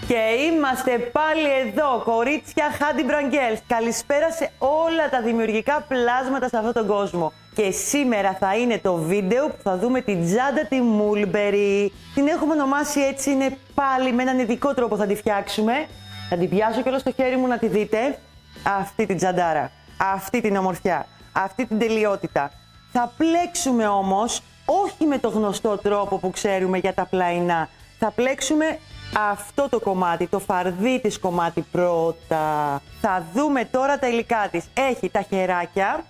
Και είμαστε πάλι εδώ, κορίτσια Honey Brand Girls. Καλησπέρα σε όλα τα δημιουργικά πλάσματα σε αυτόν τον κόσμο. Και σήμερα θα είναι το βίντεο που θα δούμε την τσάντα τη Mulberry. Την έχουμε ονομάσει έτσι, είναι πάλι με έναν ειδικό τρόπο θα τη φτιάξουμε. Θα την πιάσω κιόλας στο χέρι μου να τη δείτε. Αυτή την τσαντάρα, αυτή την ομορφιά, αυτή την τελειότητα. Θα πλέξουμε όμως όχι με το γνωστό τρόπο που ξέρουμε για τα πλαϊνά. Θα πλέξουμε αυτό το κομμάτι, το φαρδί της κομμάτι πρώτα. Θα δούμε τώρα τα υλικά της. Έχει τα χεράκια,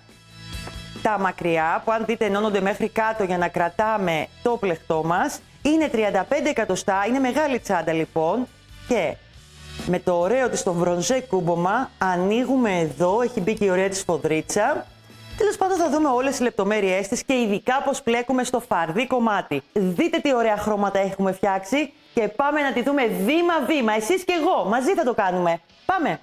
τα μακριά, που αν δείτε ενώνονται μέχρι κάτω για να κρατάμε το πλεχτό μας. Είναι 35 εκατοστά, είναι μεγάλη τσάντα λοιπόν. Και με το ωραίο της το μπρονζέ κούμπομα ανοίγουμε εδώ, έχει μπει και η ωραία της φοδρίτσα. Τέλος πάντων θα δούμε όλες τις λεπτομέρειές της και ειδικά πώς πλέκουμε στο φαρδί κομμάτι. Δείτε τι ωραία χρώματα έχουμε φτιάξει και πάμε να τη δούμε βήμα-βήμα. Εσείς και εγώ, μαζί θα το κάνουμε. Πάμε!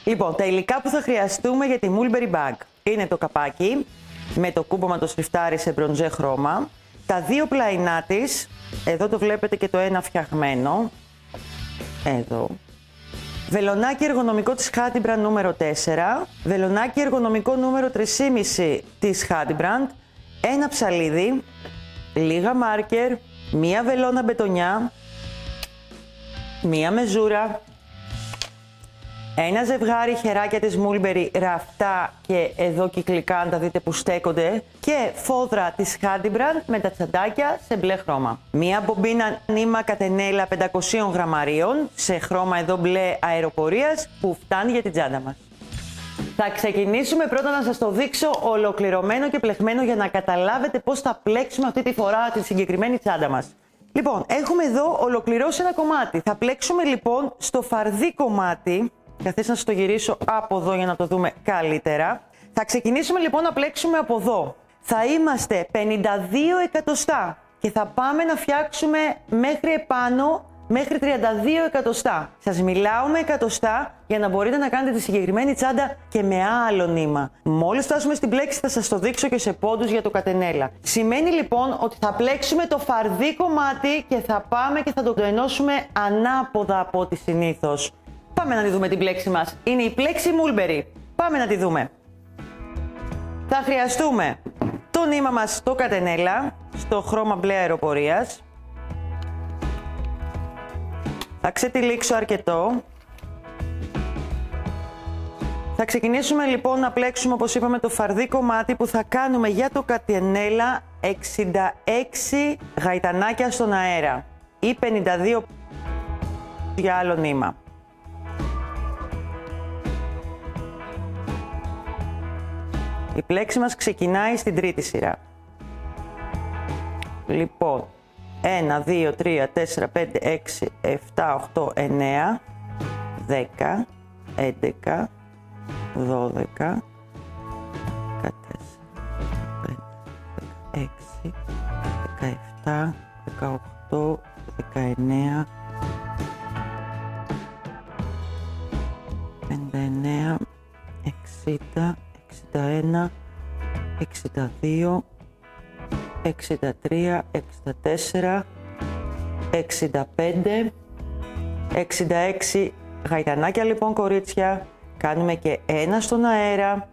Λοιπόν, τα υλικά που θα χρειαστούμε για τη Mulberry Bag είναι το καπάκι με το κούμπομα το σφιφτάρι σε μπρονζέ χρώμα. Τα δύο πλαϊνά της, εδώ το βλέπετε και το ένα φτιαγμένο. Εδώ. Βελονάκι εργονομικό της Honey Brand νούμερο 4, βελονάκι εργονομικό νούμερο 3,5 της Honey Brand, ένα ψαλίδι, λίγα μάρκερ, μία βελόνα μπετονιά, μία μεζούρα, ένα ζευγάρι χεράκια της Mulberry ραφτά και εδώ κυκλικά αν τα δείτε που στέκονται και φόδρα της Honey Brand με τα τσαντάκια σε μπλε χρώμα. Μία μπομπίνα νήμα κατενέλα 500 γραμμαρίων σε χρώμα εδώ μπλε αεροπορίας που φτάνει για την τσάντα μας. Θα ξεκινήσουμε πρώτα να σας το δείξω ολοκληρωμένο και πλεγμένο για να καταλάβετε πώς θα πλέξουμε αυτή τη φορά τη συγκεκριμένη τσάντα μας. Λοιπόν, έχουμε εδώ ολοκληρώσει ένα κομμάτι. Θα πλέξουμε λοιπόν στο φαρδί κομμάτι. Καθίστε να σας το γυρίσω από εδώ για να το δούμε καλύτερα. Θα ξεκινήσουμε λοιπόν να πλέξουμε από εδώ. Θα είμαστε 52 εκατοστά και θα πάμε να φτιάξουμε μέχρι επάνω, μέχρι 32 εκατοστά. Σας μιλάω με εκατοστά για να μπορείτε να κάνετε τη συγκεκριμένη τσάντα και με άλλο νήμα. Μόλις φτάσουμε στην πλέξη θα σας το δείξω και σε πόντους για το κατενέλα. Σημαίνει λοιπόν ότι θα πλέξουμε το φαρδί κομμάτι και θα πάμε και θα το ενώσουμε ανάποδα από ό,τι συνήθως. Πάμε να τη δούμε την πλέξη μας. Είναι η πλέξη Mulberry. Πάμε να τη δούμε. Θα χρειαστούμε το νήμα μας το κατενέλα στο χρώμα μπλε αεροπορίας. Θα ξετυλίξω αρκετό. Θα ξεκινήσουμε λοιπόν να πλέξουμε όπως είπαμε το φαρδί κομμάτι που θα κάνουμε για το κατενέλα 66 γαϊτανάκια στον αέρα ή 52 για άλλο νήμα. Η πλέξη μας ξεκινάει στην τρίτη σειρά. Λοιπόν, 1, 2, 3, 4, 5, 6, 7, 8, 9, 10, 11, 12, 14, 16, 17, 18, 19, 59, 60, 61, 62, 63, 64, 65, 66 γαϊτανάκια λοιπόν κορίτσια. Κάνουμε και ένα στον αέρα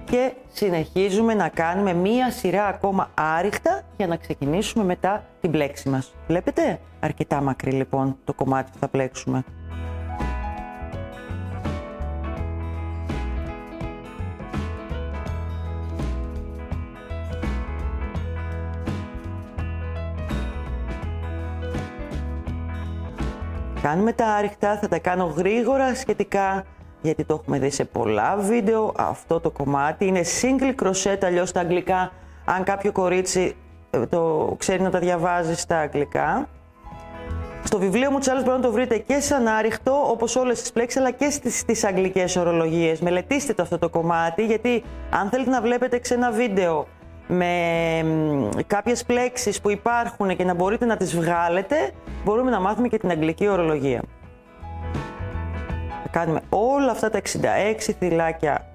και συνεχίζουμε να κάνουμε μία σειρά ακόμα άριχτα για να ξεκινήσουμε μετά την πλέξη μας. Βλέπετε, αρκετά μακρύ λοιπόν το κομμάτι που θα πλέξουμε. Κάνουμε τα άριχτα, θα τα κάνω γρήγορα σχετικά γιατί το έχουμε δει σε πολλά βίντεο. Αυτό το κομμάτι είναι single crochet, αλλιώς στα αγγλικά, αν κάποιο κορίτσι το ξέρει να τα διαβάζει στα αγγλικά. Στο βιβλίο μου τους άλλους μπορείτε να το βρείτε και σαν άριχτο, όπως όλες τις πλέξεις, αλλά και στις αγγλικές ορολογίες. Μελετήστε το αυτό το κομμάτι, γιατί αν θέλετε να βλέπετε ξένα βίντεο με κάποιες πλέξεις που υπάρχουν και να μπορείτε να τις βγάλετε, μπορούμε να μάθουμε και την αγγλική ορολογία. Θα κάνουμε όλα αυτά τα 66 θυλάκια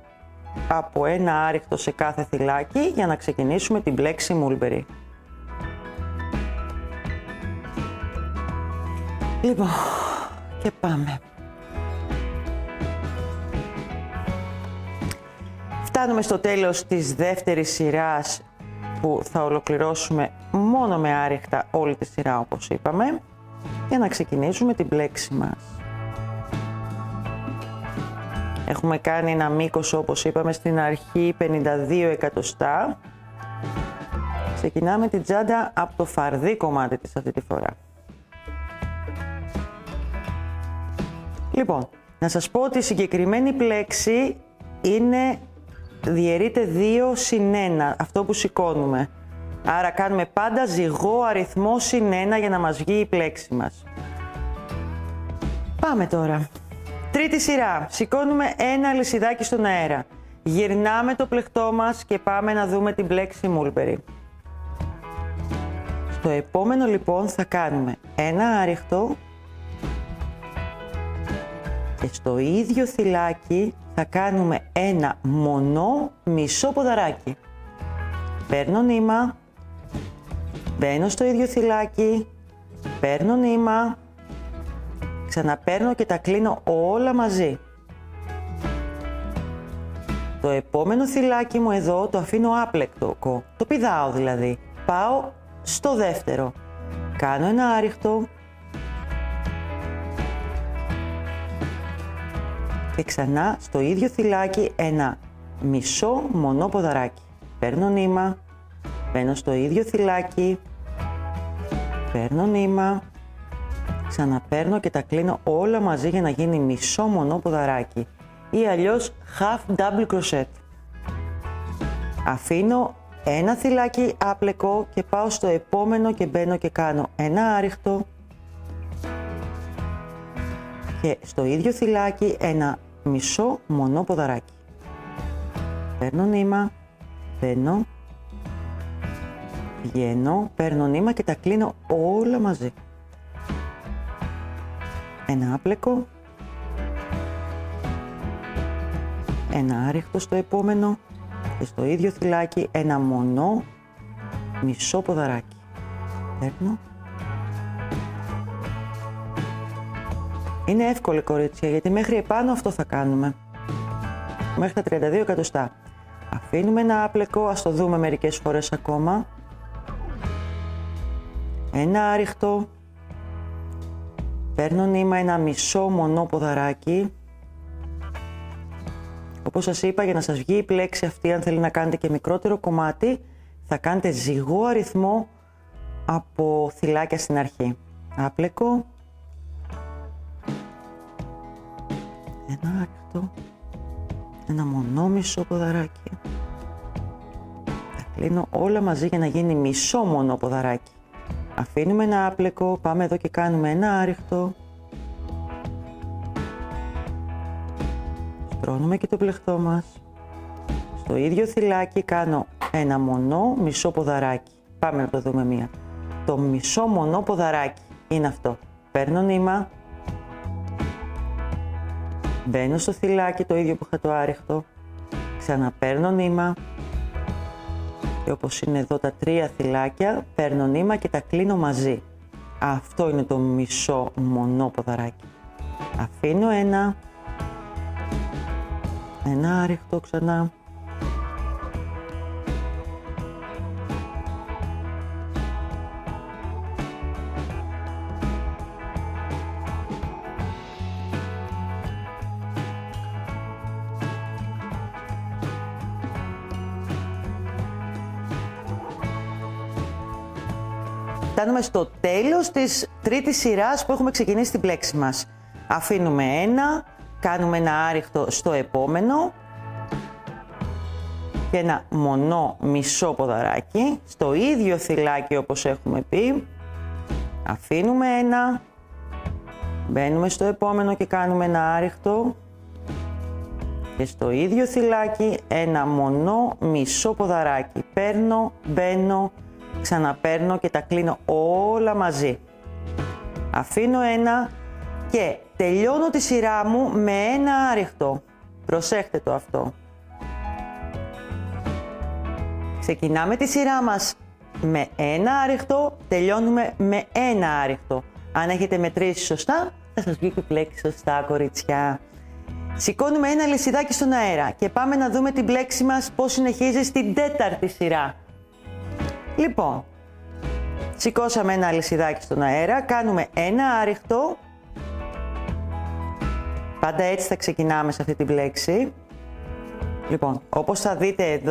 από ένα άριχτο σε κάθε θυλάκι για να ξεκινήσουμε την πλέξη Mulberry. Λοιπόν, Και πάμε. Φτάνουμε στο τέλος της δεύτερης σειράς που θα ολοκληρώσουμε μόνο με άριχτα όλη τη σειρά όπως είπαμε για να ξεκινήσουμε την πλέξη μας. Έχουμε κάνει ένα μήκος όπως είπαμε στην αρχή 52 εκατοστά. Ξεκινάμε την τσάντα από το φαρδί κομμάτι της αυτή τη φορά. Λοιπόν, να σας πω ότι η συγκεκριμένη πλέξη διαιρείται 2 συν 1, αυτό που σηκώνουμε. Άρα κάνουμε πάντα ζυγό αριθμό συν 1 για να μας βγει η πλέξη μας. Πάμε τώρα. Τρίτη σειρά. Σηκώνουμε ένα αλυσιδάκι στον αέρα. Γυρνάμε το πλεκτό μας και πάμε να δούμε την πλέξη Mulberry. Στο επόμενο λοιπόν θα κάνουμε ένα άριχτο και στο ίδιο θυλάκι θα κάνουμε ένα μονό μισό ποδαράκι. Παίρνω νήμα, μπαίνω στο ίδιο θυλάκι, παίρνω νήμα, ξαναπαίρνω και τα κλείνω όλα μαζί. Το επόμενο θυλάκι μου εδώ το αφήνω άπλεκτο, το πηδάω δηλαδή. Πάω στο δεύτερο, κάνω ένα άριχτο και ξανά στο ίδιο θυλάκι ένα μισό μονό ποδαράκι. Παίρνω νήμα, μπαίνω στο ίδιο θυλάκι, παίρνω νήμα, ξαναπαίρνω και τα κλείνω όλα μαζί για να γίνει μισό μονό ποδαράκι ή αλλιώς half double crochet. Αφήνω ένα θυλάκι άπλεκο και πάω στο επόμενο και μπαίνω και κάνω ένα άριχτο και στο ίδιο θυλάκι ένα μισό μονό ποδαράκι. Παίρνω νήμα, μπαίνω, βγαίνω, παίρνω νήμα και τα κλείνω όλα μαζί. Ένα άπλεκο, ένα άριχτο στο επόμενο και στο ίδιο θυλάκι ένα μονό μισό ποδαράκι. Παίρνω. Είναι εύκολη κορίτσια γιατί μέχρι επάνω αυτό θα κάνουμε. Μέχρι τα 32 εκατοστά. Αφήνουμε ένα άπλεκο, ας το δούμε μερικές φορές ακόμα. Ένα άριχτο. Παίρνω νήμα ένα μισό μονό ποδαράκι. Όπως σας είπα, για να σας βγει η πλέξη αυτή, αν θέλει να κάνετε και μικρότερο κομμάτι, θα κάνετε ζυγό αριθμό από θυλάκια στην αρχή. Άπλεκο. Ένα άριχτο. Ένα μονό μισό ποδαράκι. Τα κλείνω όλα μαζί για να γίνει μισό μονό ποδαράκι. Αφήνουμε ένα άπλεκο, πάμε εδώ και κάνουμε ένα άριχτο. Στρώνουμε και το πλεκτό μας. Στο ίδιο θυλάκι κάνω ένα μονό μισό ποδαράκι. Πάμε να το δούμε μία. Το μισό μονό ποδαράκι είναι αυτό. Παίρνω νήμα. Μπαίνω στο θυλάκι το ίδιο που είχα το άριχτο. Ξαναπαίρνω νήμα. Και όπως είναι εδώ τα 3 θυλάκια, παίρνω νήμα και τα κλείνω μαζί. Αυτό είναι το μισό μονό ποδαράκι. Αφήνω ένα άριχτο ξανά. Φτάνουμε στο τέλος της τρίτης σειράς που έχουμε ξεκινήσει την πλέξη μας. Αφήνουμε ένα, κάνουμε ένα άριχτο στο επόμενο και ένα μονό μισό ποδαράκι στο ίδιο θυλάκι όπως έχουμε πει. Αφήνουμε ένα, μπαίνουμε στο επόμενο και κάνουμε ένα άριχτο και στο ίδιο θυλάκι ένα μονό μισό ποδαράκι. Παίρνω, μπαίνω, ξαναπαίρνω και τα κλείνω όλα μαζί. Αφήνω ένα και τελειώνω τη σειρά μου με ένα άριχτο. Προσέχτε το αυτό. Ξεκινάμε τη σειρά μας με ένα άριχτο, τελειώνουμε με ένα άριχτο. Αν έχετε μετρήσει σωστά, θα σας βγει και πλέξη σωστά, κορίτσια. Σηκώνουμε ένα αλυσιδάκι στον αέρα και πάμε να δούμε την πλέξη μας πώς συνεχίζει στην τέταρτη σειρά. Λοιπόν, σηκώσαμε ένα αλυσιδάκι στον αέρα, κάνουμε ένα άριχτο. Πάντα έτσι θα ξεκινάμε σε αυτή την πλέξη. Λοιπόν, όπως θα δείτε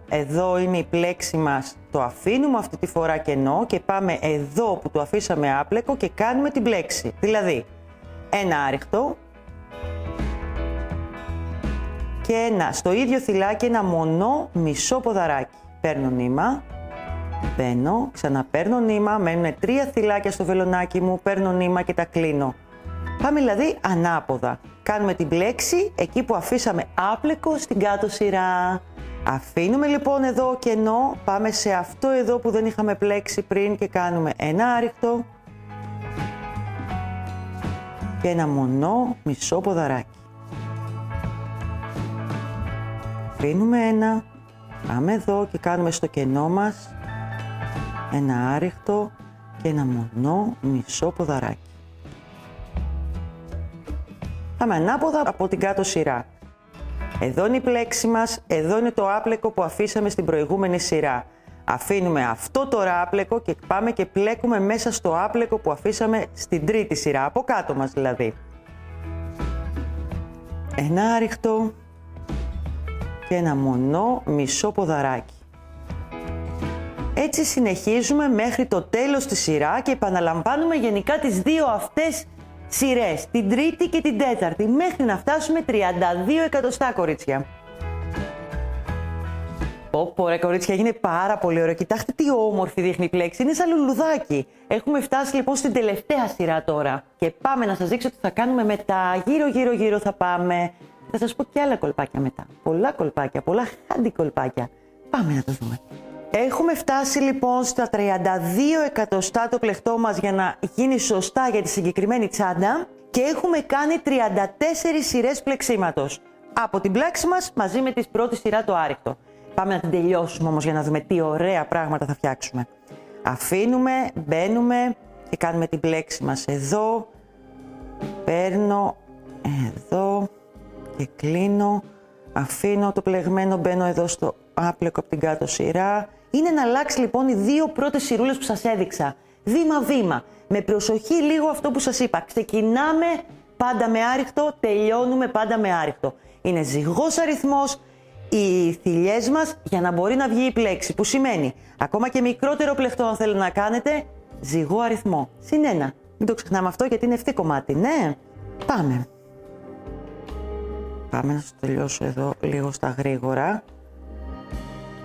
εδώ είναι η πλέξη μας, το αφήνουμε αυτή τη φορά κενό και πάμε εδώ που το αφήσαμε άπλεκο και κάνουμε την πλέξη. Δηλαδή, ένα άριχτο και ένα στο ίδιο θυλάκι, ένα μονό μισό ποδαράκι. Παίρνω νήμα, μπαίνω, ξαναπαίρνω νήμα, μένουν 3 θυλάκια στο βελονάκι μου, παίρνω νήμα και τα κλείνω. Πάμε δηλαδή ανάποδα. Κάνουμε την πλέξη εκεί που αφήσαμε άπλεκο στην κάτω σειρά. Αφήνουμε λοιπόν εδώ κενό, πάμε σε αυτό εδώ που δεν είχαμε πλέξει πριν και κάνουμε ένα άριχτο και ένα μονό μισό ποδαράκι. Αφήνουμε ένα, πάμε εδώ και κάνουμε στο κενό μας ένα άριχτο και ένα μονό μισό ποδαράκι. Πάμε ανάποδα από την κάτω σειρά. Εδώ είναι η πλέξη μας, εδώ είναι το άπλεκο που αφήσαμε στην προηγούμενη σειρά. Αφήνουμε αυτό το άπλεκο και πάμε και πλέκουμε μέσα στο άπλεκο που αφήσαμε στην τρίτη σειρά, από κάτω μας δηλαδή. Ένα άριχτο και ένα μονό μισό ποδαράκι. Έτσι συνεχίζουμε μέχρι το τέλος της σειρά και επαναλαμβάνουμε γενικά τις δύο αυτές σειρές, την τρίτη και την τέταρτη, μέχρι να φτάσουμε 32 εκατοστά, κορίτσια. Πω ρε κορίτσια, έγινε πάρα πολύ ωραίο. Κοιτάξτε τι όμορφη δείχνει η πλέξη, είναι σαν λουλουδάκι. Έχουμε φτάσει λοιπόν στην τελευταία σειρά τώρα και πάμε να σας δείξω τι θα κάνουμε μετά. Γύρω θα πάμε. Θα σας πω και άλλα κολπάκια μετά. Πολλά κολπάκια, πολλά χάντι κολπάκια. Πάμε να το δούμε. Έχουμε φτάσει λοιπόν στα 32 εκατοστά το πλεκτό μας για να γίνει σωστά για τη συγκεκριμένη τσάντα και έχουμε κάνει 34 σειρές πλεξίματος. Από την πλάξη μας μαζί με τη πρώτη σειρά το άριχτο. Πάμε να την τελειώσουμε όμως για να δούμε τι ωραία πράγματα θα φτιάξουμε. Αφήνουμε, μπαίνουμε και κάνουμε την πλέξη μας εδώ. Παίρνω εδώ και κλείνω. Αφήνω το πλεγμένο, μπαίνω εδώ στο άπλεκο από την κάτω σειρά. Είναι να αλλάξει λοιπόν οι δύο πρώτες σειρούλες που σας έδειξα. Βήμα-βήμα. Με προσοχή λίγο αυτό που σας είπα. Ξεκινάμε πάντα με άριχτο, τελειώνουμε πάντα με άριχτο. Είναι ζυγός αριθμός οι θηλιές μας για να μπορεί να βγει η πλέξη. Που σημαίνει ακόμα και μικρότερο πλεκτό αν θέλετε να κάνετε, ζυγό αριθμό. Συν 1. Μην το ξεχνάμε αυτό γιατί είναι ευθύ κομμάτι. Ναι. Πάμε. Πάμε να σας τελειώσω εδώ λίγο στα γρήγορα.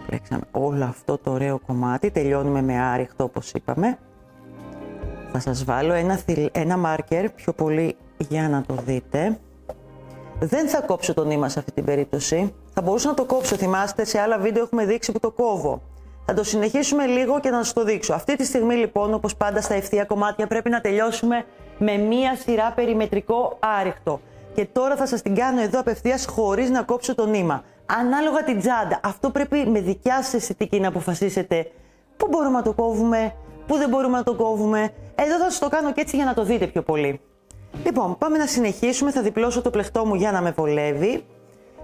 Πλέξαμε όλο αυτό το ωραίο κομμάτι, τελειώνουμε με άριχτο όπως είπαμε. Θα σας βάλω ένα μάρκερ πιο πολύ για να το δείτε. Δεν θα κόψω το νήμα σε αυτή την περίπτωση. Θα μπορούσα να το κόψω, θυμάστε, σε άλλα βίντεο έχουμε δείξει που το κόβω. Θα το συνεχίσουμε λίγο και να σας το δείξω. Αυτή τη στιγμή λοιπόν, όπως πάντα στα ευθεία κομμάτια, πρέπει να τελειώσουμε με μία σειρά περιμετρικό άριχτο. Και τώρα θα σας την κάνω εδώ απευθείας χωρίς να κόψω το νήμα. Ανάλογα την τσάντα. Αυτό πρέπει με δικιά σας αισθητική να αποφασίσετε πού μπορούμε να το κόβουμε, πού δεν μπορούμε να το κόβουμε. Εδώ θα σας το κάνω και έτσι για να το δείτε πιο πολύ. Λοιπόν, πάμε να συνεχίσουμε. Θα διπλώσω το πλεκτό μου για να με βολεύει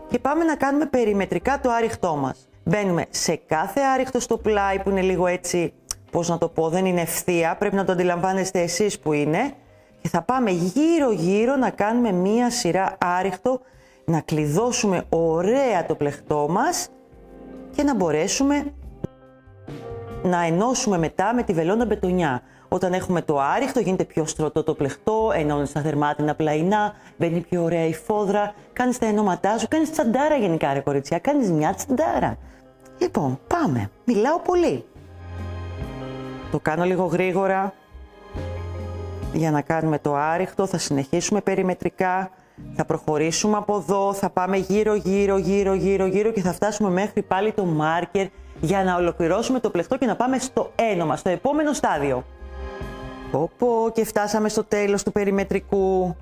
και πάμε να κάνουμε περιμετρικά το άριχτό μας. Μπαίνουμε σε κάθε άριχτο στο πλάι που είναι λίγο έτσι, πώς να το πω, δεν είναι ευθεία, πρέπει να το αντιλαμβάνεστε εσείς που είναι. Και θα πάμε γύρω-γύρω να κάνουμε μία σειρά άριχτο, να κλειδώσουμε ωραία το πλεκτό μας και να μπορέσουμε να ενώσουμε μετά με τη βελόνα μπετονιά. Όταν έχουμε το άριχτο γίνεται πιο στρωτό το πλεκτό, ενώνει στα δερμάτινα πλαϊνά, μπαίνει πιο ωραία η φόδρα, κάνεις τα ενώματά σου, κάνεις τσαντάρα γενικά ρε κορίτσια, κάνεις μια τσαντάρα. Λοιπόν, πάμε. Μιλάω πολύ. Το κάνω λίγο γρήγορα για να κάνουμε το άριχτο, θα συνεχίσουμε περιμετρικά, θα προχωρήσουμε από εδώ, θα πάμε γύρω και θα φτάσουμε μέχρι πάλι το μάρκερ για να ολοκληρώσουμε το πλεκτό και να πάμε στο ένωμα, στο επόμενο στάδιο. Και φτάσαμε στο τέλος του περιμετρικού.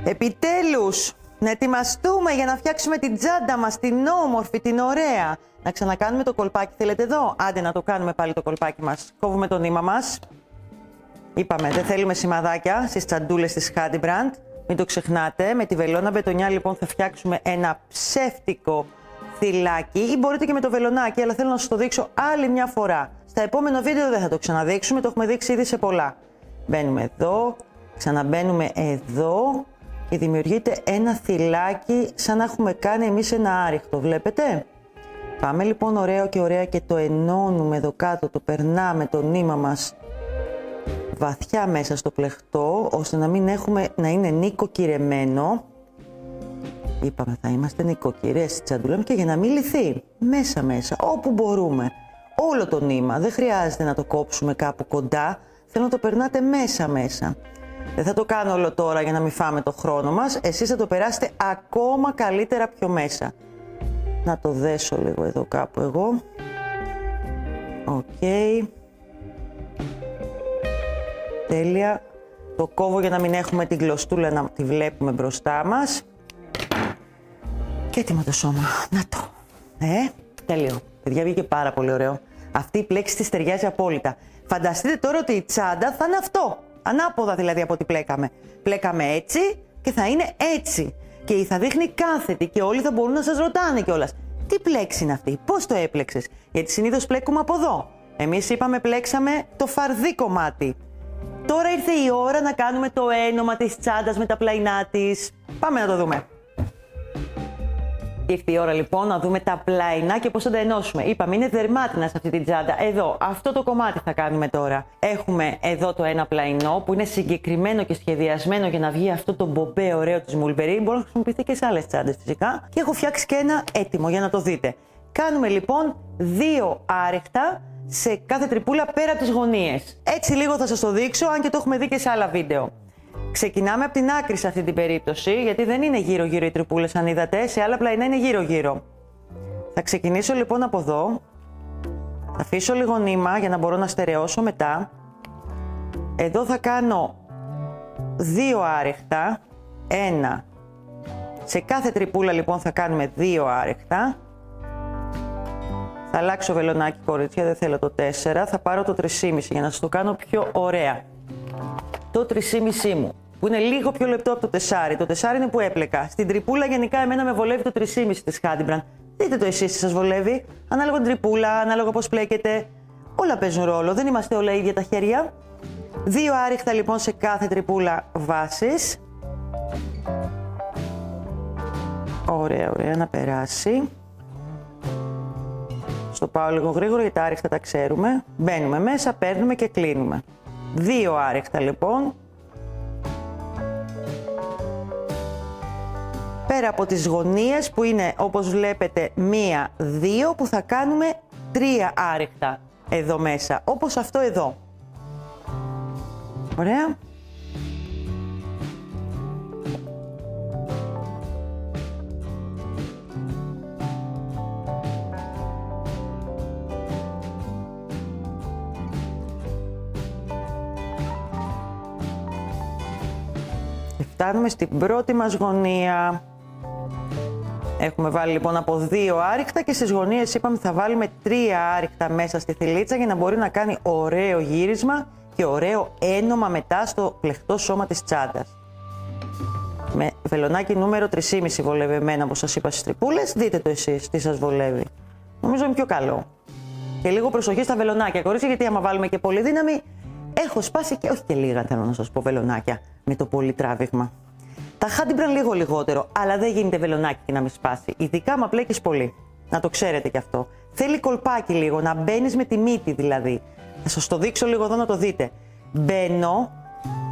Επιτέλους, να ετοιμαστούμε για να φτιάξουμε την τσάντα μας, την όμορφη, την ωραία. Να ξανακάνουμε το κολπάκι, θέλετε εδώ? Άντε να το κάνουμε πάλι το κολπάκι μας. Κόβουμε το νήμα μας. Είπαμε, δεν θέλουμε σημαδάκια στις τσαντούλες της Hadi Brand. Μην το ξεχνάτε. Με τη βελόνα μπετονιά λοιπόν θα φτιάξουμε ένα ψεύτικο θυλάκι ή μπορείτε και με το βελονάκι, αλλά θέλω να σας το δείξω άλλη μια φορά. Στα επόμενα βίντεο δεν θα το ξαναδείξουμε, το έχουμε δείξει ήδη σε πολλά. Μπαίνουμε εδώ, ξαναμπαίνουμε εδώ και δημιουργείται ένα θυλάκι σαν να έχουμε κάνει εμείς ένα άριχτο, βλέπετε. Πάμε λοιπόν ωραίο και ωραία και το ενώνουμε εδώ κάτω, το περνάμε το νήμα μας βαθιά μέσα στο πλεχτό, ώστε να μην έχουμε, να είναι νοικοκυρεμένο. Είπαμε θα είμαστε νοικοκυρές στη τσαντούλα και για να μην λυθεί μέσα όπου μπορούμε όλο το νήμα, δεν χρειάζεται να το κόψουμε κάπου κοντά, θέλω να το περνάτε μέσα. Δεν θα το κάνω όλο τώρα για να μην φάμε το χρόνο μας, εσείς θα το περάσετε ακόμα καλύτερα πιο μέσα. Να το δέσω λίγο εδώ κάπου εγώ. Οκ. Τέλεια. Το κόβω για να μην έχουμε την γλωστούλα να τη βλέπουμε μπροστά μας. Και έτοιμο το σώμα. Να το. Τέλειο. Παιδιά, βγήκε πάρα πολύ ωραίο. Αυτή η πλέξη της ταιριάζει απόλυτα. Φανταστείτε τώρα ότι η τσάντα θα είναι αυτό. Ανάποδα δηλαδή από ό,τι πλέκαμε. Πλέκαμε έτσι και θα είναι έτσι. Και θα δείχνει κάθετη και όλοι θα μπορούν να σας ρωτάνε κιόλας. Τι πλέξη είναι αυτή, πώς το έπλεξες. Γιατί συνήθως πλέκουμε από εδώ. Εμείς είπαμε πλέξαμε το φαρδί κομμάτι. Τώρα ήρθε η ώρα να κάνουμε το ένομα της τσάντας με τα πλαϊνά της. Πάμε να το δούμε. Ήρθε η ώρα λοιπόν να δούμε τα πλαϊνά και πώς θα τα ενώσουμε. Είπαμε είναι δερμάτινα σε αυτή την τσάντα. Εδώ, αυτό το κομμάτι θα κάνουμε τώρα. Έχουμε εδώ το ένα πλαϊνό που είναι συγκεκριμένο και σχεδιασμένο για να βγει αυτό το μπομπέ ωραίο της Mulberry. Μπορεί να χρησιμοποιηθεί και σε άλλες τσάντες φυσικά. Και έχω φτιάξει και ένα έτοιμο για να το δείτε. Κάνουμε λοιπόν 2 άρεχτα σε κάθε τρυπούλα πέρα από τις γωνίες. Έτσι λίγο θα σας το δείξω, αν και το έχουμε δει και σε άλλα βίντεο. Ξεκινάμε από την άκρη σε αυτή την περίπτωση, γιατί δεν είναι γύρω-γύρω οι τρυπούλες αν είδατε, σε άλλα πλαϊνά είναι γύρω-γύρω. Θα ξεκινήσω λοιπόν από εδώ, θα αφήσω λίγο νήμα για να μπορώ να στερεώσω μετά. Εδώ θα κάνω 2 άρεχτα, 1. Σε κάθε τρυπούλα λοιπόν θα κάνουμε 2 άρεχτα. Θα αλλάξω βελονάκι κορίτσια, δεν θέλω το 4, θα πάρω το 3,5 για να σας το κάνω πιο ωραία. Το 3,5 μου, που είναι λίγο πιο λεπτό από το 4, το 4 είναι που έπλεκα. Στην τρυπούλα γενικά εμένα με βολεύει το 3,5 της Hadi Brand. Δείτε το εσείς τι σας βολεύει, ανάλογα την τρυπούλα, ανάλογα πώς πλέκετε. Όλα παίζουν ρόλο, δεν είμαστε όλα ίδια τα χέρια. 2 άριχτα λοιπόν σε κάθε τρυπούλα βάσης. Ωραία, ωραία, να περάσει. Το πάω λίγο γρήγορα γιατί τα άριχτα τα ξέρουμε. Μπαίνουμε μέσα, παίρνουμε και κλείνουμε. 2 άριχτα λοιπόν. Πέρα από τις γωνίες που είναι όπως βλέπετε 1, 2 που θα κάνουμε 3 άριχτα εδώ μέσα. Όπως αυτό εδώ. Ωραία. Φτάνουμε στην πρώτη μας γωνία. Έχουμε βάλει λοιπόν από 2 άριχτα και στις γωνίες είπαμε θα βάλουμε 3 άριχτα μέσα στη θηλίτσα για να μπορεί να κάνει ωραίο γύρισμα και ωραίο ένομα μετά στο πλεχτό σώμα της τσάντας. Με βελονάκι νούμερο 3,5 βολεύει εμένα όπως σας είπα στις τρυπούλες. Δείτε το εσείς τι σας βολεύει. Νομίζω είναι πιο καλό. Και λίγο προσοχή στα βελονάκια κορίτσια, γιατί άμα βάλουμε και πολύ δύναμη έχω σπάσει και όχι και λίγα θέλω να σας πω βελονάκια με το πολύ τράβηγμα. Τα Hadi Brand λίγο λιγότερο, αλλά δεν γίνεται βελονάκι και να μην σπάσει. Ειδικά άμα πλέκεις πολύ. Να το ξέρετε κι αυτό. Θέλει κολπάκι λίγο, να μπαίνεις με τη μύτη δηλαδή. Θα σας το δείξω λίγο εδώ να το δείτε. Μπαίνω,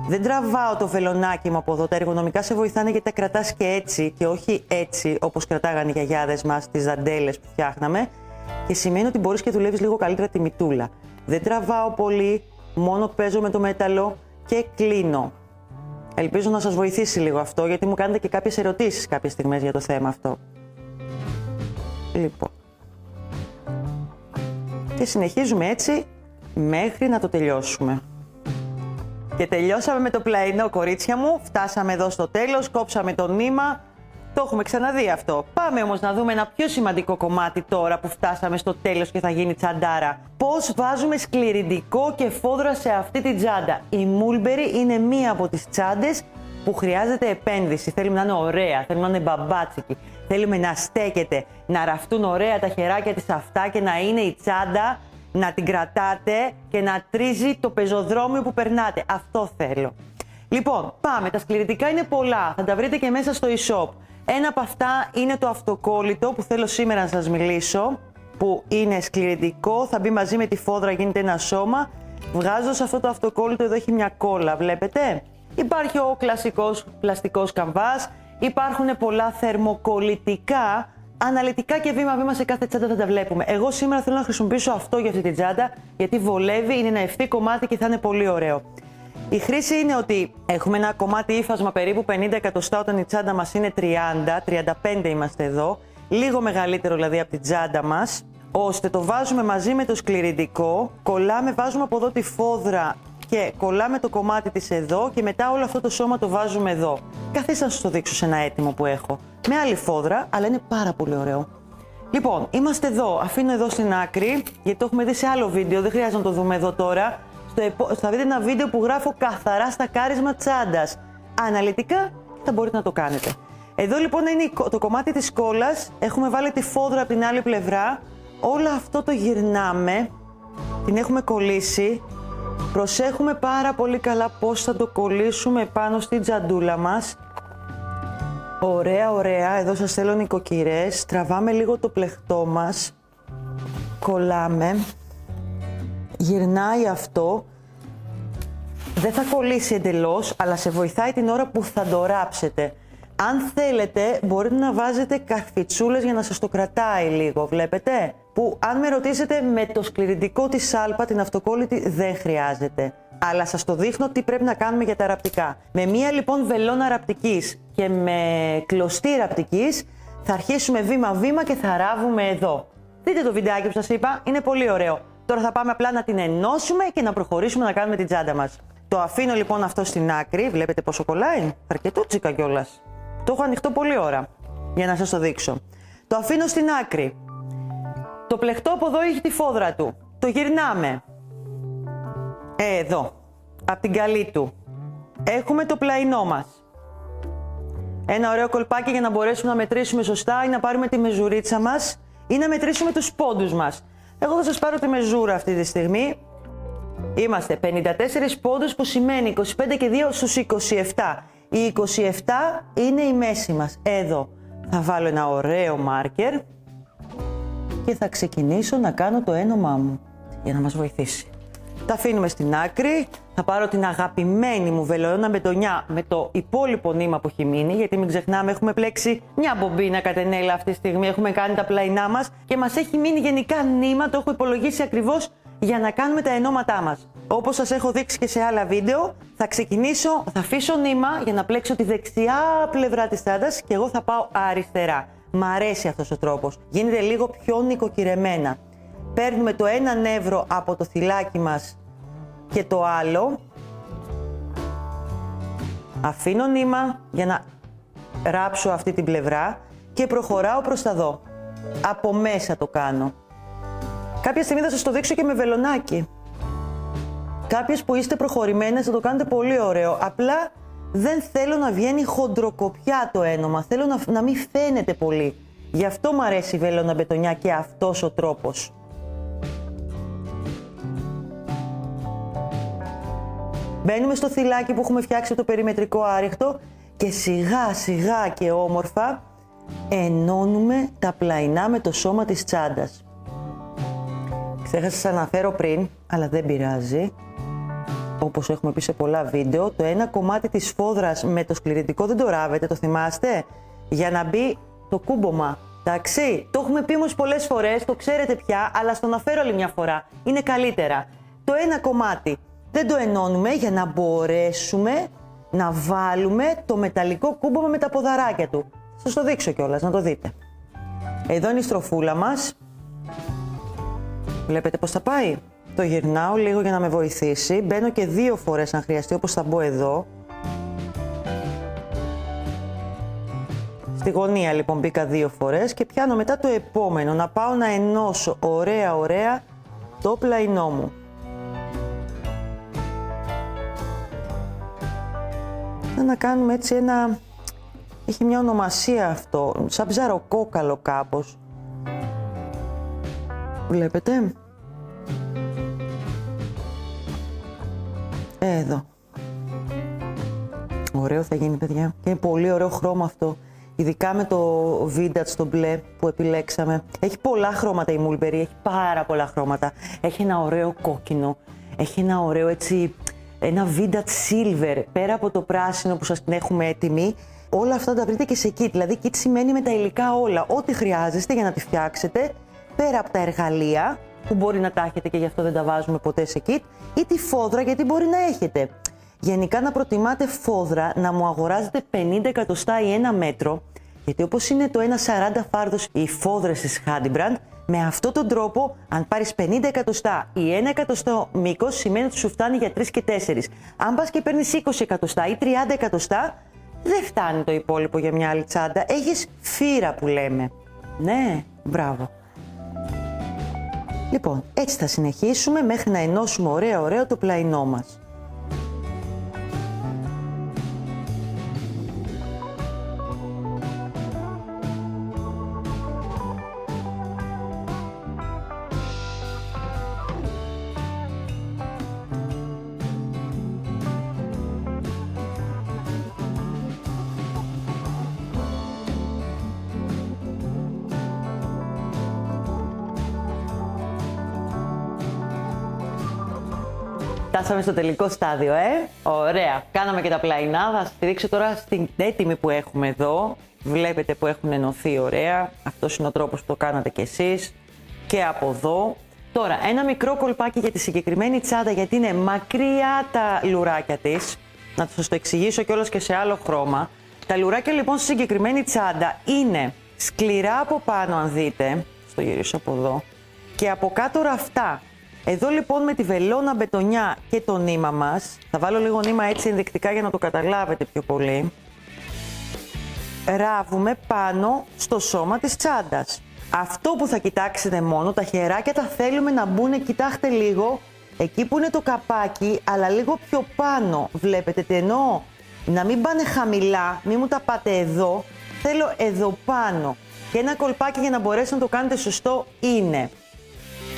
δεν τραβάω το βελονάκι μου από εδώ. Τα εργονομικά σε βοηθάνε γιατί τα κρατάς και έτσι και όχι έτσι όπως κρατάγανε οι γιαγιάδες μας τις δαντέλες που φτιάχναμε. Και σημαίνει ότι μπορείς και δουλεύεις λίγο καλύτερα τη μυτούλα. Δεν τραβάω πολύ, μόνο παίζω με το μέταλλο και κλείνω. Ελπίζω να σας βοηθήσει λίγο αυτό, γιατί μου κάνετε και κάποιες ερωτήσεις κάποιες στιγμές για το θέμα αυτό. Λοιπόν. Και συνεχίζουμε έτσι μέχρι να το τελειώσουμε. Και τελειώσαμε με το πλαϊνό κορίτσια μου, φτάσαμε εδώ στο τέλος, κόψαμε το νήμα Το έχουμε ξαναδεί αυτό. Πάμε όμως να δούμε ένα πιο σημαντικό κομμάτι τώρα που φτάσαμε στο τέλος και θα γίνει τσαντάρα. Πώς βάζουμε σκληρυντικό και φόδρα σε αυτή την τσάντα. Η Mulberry είναι μία από τις τσάντες που χρειάζεται επένδυση. Θέλουμε να είναι ωραία, θέλουμε να είναι μπαμπάτσικη. Θέλουμε να στέκεται, να ραφτούν ωραία τα χεράκια της αυτά και να είναι η τσάντα, να την κρατάτε και να τρίζει το πεζοδρόμιο που περνάτε. Αυτό θέλω. Λοιπόν, πάμε. Τα σκληρυντικά είναι πολλά. Θα τα βρείτε και μέσα στο e-shop. Ένα από αυτά είναι το αυτοκόλλητο που θέλω σήμερα να σας μιλήσω, που είναι σκληρυντικό, θα μπει μαζί με τη φόδρα, γίνεται ένα σώμα. Βγάζω σε αυτό το αυτοκόλλητο, εδώ έχει μια κόλλα, βλέπετε. Υπάρχει ο κλασικός πλαστικός καμβάς, υπάρχουν πολλά θερμοκολλητικά, αναλυτικά και βήμα-βήμα σε κάθε τσάντα θα τα βλέπουμε. Εγώ σήμερα θέλω να χρησιμοποιήσω αυτό για αυτή την τσάντα, γιατί βολεύει, είναι ένα ευθύ κομμάτι και θα είναι πολύ ωραίο. Η χρήση είναι ότι έχουμε ένα κομμάτι ύφασμα περίπου 50 εκατοστά όταν η τσάντα μας είναι 30-35 είμαστε εδώ, λίγο μεγαλύτερο δηλαδή από την τσάντα μας, ώστε το βάζουμε μαζί με το σκληρυντικό, κολλάμε, βάζουμε από εδώ τη φόδρα και κολλάμε το κομμάτι της εδώ και μετά όλο αυτό το σώμα το βάζουμε εδώ. Καθίστε να σας το δείξω σε ένα έτοιμο που έχω. Με άλλη φόδρα, αλλά είναι πάρα πολύ ωραίο. Λοιπόν, είμαστε εδώ, αφήνω εδώ στην άκρη, γιατί το έχουμε δει σε άλλο βίντεο, δεν χρειάζεται να το δούμε εδώ τώρα. Θα δείτε ένα βίντεο που γράφω καθαρά στα κάρισμα τσάντας. Αναλυτικά θα μπορείτε να το κάνετε. Εδώ λοιπόν είναι το κομμάτι της κόλλας, έχουμε βάλει τη φόδρα από την άλλη πλευρά. Όλο αυτό το γυρνάμε, την έχουμε κολλήσει. Προσέχουμε πάρα πολύ καλά πώς θα το κολλήσουμε πάνω στην τσαντούλα μας. Ωραία, ωραία, εδώ σας θέλω νοικοκυρές. Τραβάμε λίγο το πλεχτό μας. Κολλάμε. Γυρνάει αυτό. Δεν θα κολλήσει εντελώς, αλλά σε βοηθάει την ώρα που θα το ράψετε. Αν θέλετε, μπορείτε να βάζετε καρφιτσούλες για να σας το κρατάει λίγο, βλέπετε. Που αν με ρωτήσετε, με το σκληρυντικό της σάλπα, την αυτοκόλλητη, δεν χρειάζεται. Αλλά σας το δείχνω τι πρέπει να κάνουμε για τα ραπτικά. Με μία λοιπόν βελόνα ραπτικής και με κλωστή ραπτικής, θα αρχίσουμε βήμα-βήμα και θα ράβουμε εδώ. Δείτε το βιντεάκι που σας είπα, είναι πολύ ωραίο. Τώρα θα πάμε απλά να την ενώσουμε και να προχωρήσουμε να κάνουμε την τσάντα μας. Το αφήνω λοιπόν αυτό στην άκρη, βλέπετε πόσο κολλάει, αρκετούτσικα κιόλας. Το έχω ανοιχτό πολλή ώρα, για να σας το δείξω. Το αφήνω στην άκρη. Το πλεχτό από εδώ έχει τη φόδρα του. Το γυρνάμε. Εδώ, από την καλή του. Έχουμε το πλαϊνό μας. Ένα ωραίο κολπάκι για να μπορέσουμε να μετρήσουμε σωστά ή να πάρουμε τη μεζουρίτσα μας ή να μετρήσουμε τους πόντους μας. Εγώ θα σας πάρω τη μεζούρα αυτή τη στιγμή. Είμαστε 54 πόντους που σημαίνει 25 και 2 στους 27. Οι 27 είναι η μέση μας. Εδώ θα βάλω ένα ωραίο μάρκερ και θα ξεκινήσω να κάνω το ένομά μου για να μας βοηθήσει. Τα αφήνουμε στην άκρη. Θα πάρω την αγαπημένη μου βελόνα μπετονιά με το υπόλοιπο νήμα που έχει μείνει, γιατί μην ξεχνάμε έχουμε πλέξει μια μπομπίνα κατενέλα αυτή τη στιγμή, έχουμε κάνει τα πλαϊνά μας και μας έχει μείνει γενικά νήμα, το έχω υπολογίσει ακριβώς για να κάνουμε τα ενώματά μας. Όπως σας έχω δείξει και σε άλλα βίντεο, θα ξεκινήσω, θα αφήσω νήμα για να πλέξω τη δεξιά πλευρά της τσάντας και εγώ θα πάω αριστερά. Μ' αρέσει αυτός ο τρόπος, γίνεται λίγο πιο νοικοκυρεμένα. Παίρνουμε το ένα νεύρο από το θυλάκι μας και το άλλο. Αφήνω νήμα για να ράψω αυτή την πλευρά και προχωράω προς τα δω. Από μέσα το κάνω. Κάποια στιγμή θα σας το δείξω και με βελονάκι. Κάποιες που είστε προχωρημένες θα το κάνετε πολύ ωραίο. Απλά δεν θέλω να βγαίνει χοντροκοπιά το ένωμα. Θέλω να μην φαίνεται πολύ. Γι' αυτό μου αρέσει η βελόνα μπετονιά και αυτός ο τρόπος. Μπαίνουμε στο θυλάκι που έχουμε φτιάξει το περιμετρικό άριχτο και σιγά σιγά και όμορφα ενώνουμε τα πλαϊνά με το σώμα της τσάντας. Ξέχασα να σας αναφέρω πριν, αλλά δεν πειράζει. Όπως έχουμε πει σε πολλά βίντεο, το ένα κομμάτι της φόδρας με το σκληρυντικό δεν το ράβετε, το θυμάστε, για να μπει το κούμπομα. Εντάξει, το έχουμε πει όμως πολλές φορές, το ξέρετε πια, αλλά στο αναφέρω άλλη μια φορά. Είναι καλύτερα. Το ένα κομμάτι δεν το ενώνουμε για να μπορέσουμε να βάλουμε το μεταλλικό κούμπομα με τα ποδαράκια του. Θα σας το δείξω κιόλας, να το δείτε. Εδώ είναι η στροφούλα μας. Βλέπετε πώς θα πάει. Το γυρνάω λίγο για να με βοηθήσει. Μπαίνω και 2 φορές αν χρειαστεί, όπως θα μπω εδώ. Στη γωνία λοιπόν μπήκα 2 φορές και πιάνω μετά το επόμενο, να πάω να ενώσω ωραία το πλαϊνό μου. Να κάνουμε έτσι ένα, έχει μια ονομασία αυτό, σαν ψαροκόκαλο κάπως. Βλέπετε. Εδώ. Ωραίο θα γίνει, παιδιά. Και είναι πολύ ωραίο χρώμα αυτό. Ειδικά με το vintage, το μπλε που επιλέξαμε. Έχει πολλά χρώματα η Mulberry, έχει πάρα πολλά χρώματα. Έχει ένα ωραίο κόκκινο, έχει ένα ωραίο έτσι, ένα vintage silver, πέρα από το πράσινο που σας την έχουμε έτοιμη. Όλα αυτά τα βρείτε και σε kit, δηλαδή kit σημαίνει με τα υλικά όλα, ό,τι χρειάζεστε για να τη φτιάξετε, πέρα από τα εργαλεία, που μπορεί να τα έχετε και γι' αυτό δεν τα βάζουμε ποτέ σε kit, ή τη φόδρα γιατί μπορεί να έχετε. Γενικά να προτιμάτε φόδρα να μου αγοράζετε 50 εκατοστά ή 1 μέτρο, γιατί όπως είναι το 1,40 φάρδος οι φόδρες της Handybrand, με αυτόν τον τρόπο, αν πάρεις 50 εκατοστά ή 1 εκατοστό μήκος, σημαίνει ότι σου φτάνει για 3 και 4. Αν πας και παίρνεις 20 εκατοστά ή 30 εκατοστά, δεν φτάνει το υπόλοιπο για μια άλλη τσάντα. Έχεις φύρα που λέμε. Ναι, μπράβο. Λοιπόν, έτσι θα συνεχίσουμε μέχρι να ενώσουμε ωραίο το πλαϊνό μας. Φτάσαμε στο τελικό στάδιο, Ωραία. Κάναμε και τα πλαϊνά. Θα σας τη δείξω τώρα στην έτοιμη που έχουμε εδώ. Βλέπετε που έχουν ενωθεί ωραία. Αυτός είναι ο τρόπος που το κάνατε κι εσείς. Και από εδώ. Τώρα, ένα μικρό κολπάκι για τη συγκεκριμένη τσάντα, γιατί είναι μακριά τα λουράκια της. Να σας το εξηγήσω κιόλας και σε άλλο χρώμα. Τα λουράκια λοιπόν στη συγκεκριμένη τσάντα είναι σκληρά από πάνω, αν δείτε. Στο γυρίσω από εδώ. Και από κάτω ραφτά. Εδώ λοιπόν με τη βελόνα μπετονιά και το νήμα μας, θα βάλω λίγο νήμα έτσι ενδεικτικά για να το καταλάβετε πιο πολύ, ράβουμε πάνω στο σώμα της τσάντας. Αυτό που θα κοιτάξετε μόνο, τα χεράκια τα θέλουμε να μπουν, κοιτάξτε λίγο, εκεί που είναι το καπάκι, αλλά λίγο πιο πάνω. Βλέπετε τι εννοώ? Να μην πάνε χαμηλά, μην μου τα πάτε εδώ, θέλω εδώ πάνω. Και ένα κολπάκι για να μπορέσετε να το κάνετε σωστό είναι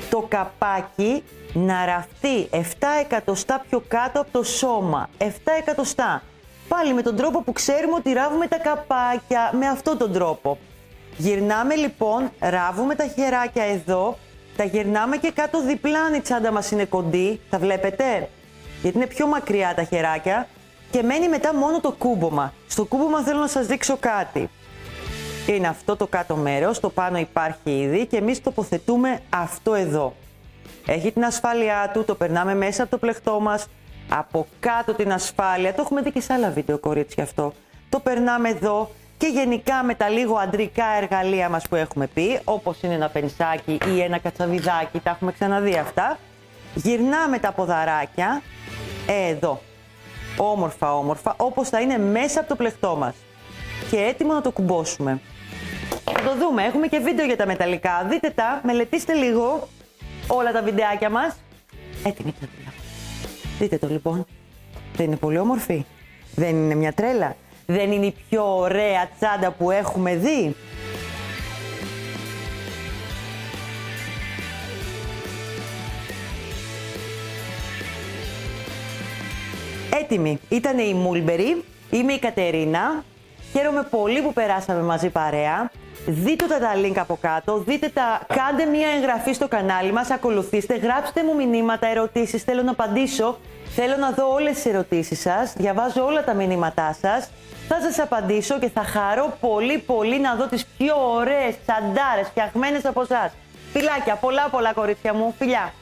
το καπάκι να ραφτεί 7 εκατοστά πιο κάτω από το σώμα. 7 εκατοστά. Πάλι με τον τρόπο που ξέρουμε ότι ράβουμε τα καπάκια, με αυτόν τον τρόπο. Γυρνάμε λοιπόν, ράβουμε τα χεράκια εδώ, τα γυρνάμε και κάτω διπλά αν η τσάντα μας είναι κοντή, τα βλέπετε, γιατί είναι πιο μακριά τα χεράκια και μένει μετά μόνο το κούμπομα. Στο κούμπομα θέλω να σας δείξω κάτι. Είναι αυτό το κάτω μέρος, το πάνω υπάρχει ήδη και εμείς τοποθετούμε αυτό εδώ. Έχει την ασφάλειά του, το περνάμε μέσα από το πλεκτό μας, από κάτω την ασφάλεια, το έχουμε δει και σε άλλα βίντεο κορίτσια αυτό. Το περνάμε εδώ και γενικά με τα λίγο αντρικά εργαλεία μας που έχουμε πει, όπως είναι ένα πενσάκι ή ένα κατσαβιδάκι, τα έχουμε ξαναδεί αυτά. Γυρνάμε τα ποδαράκια, εδώ, όμορφα, όπως θα είναι μέσα από το πλεκτό μας. Και έτοιμο να το κουμπώσουμε. Θα το δούμε, έχουμε και βίντεο για τα μεταλλικά. Δείτε τα, μελετήστε λίγο όλα τα βιντεάκια μας. Έτοιμη τα δουλειά. Δείτε το λοιπόν. Δεν είναι πολύ όμορφη? Δεν είναι μια τρέλα? Δεν είναι η πιο ωραία τσάντα που έχουμε δει? Έτοιμη. Ήταν η Mulberry. Είμαι η Κατερίνα. Χαίρομαι πολύ που περάσαμε μαζί παρέα. Δείτε τα link από κάτω, κάντε μια εγγραφή στο κανάλι μας, ακολουθήστε, γράψτε μου μηνύματα, ερωτήσεις, θέλω να απαντήσω. Θέλω να δω όλες τις ερωτήσεις σας, διαβάζω όλα τα μηνύματά σας. Θα σας απαντήσω και θα χαρώ πολύ να δω τις πιο ωραίες τσαντάρες φτιαγμένες από εσάς. Φιλάκια, πολλά κορίτσια μου, φιλιά!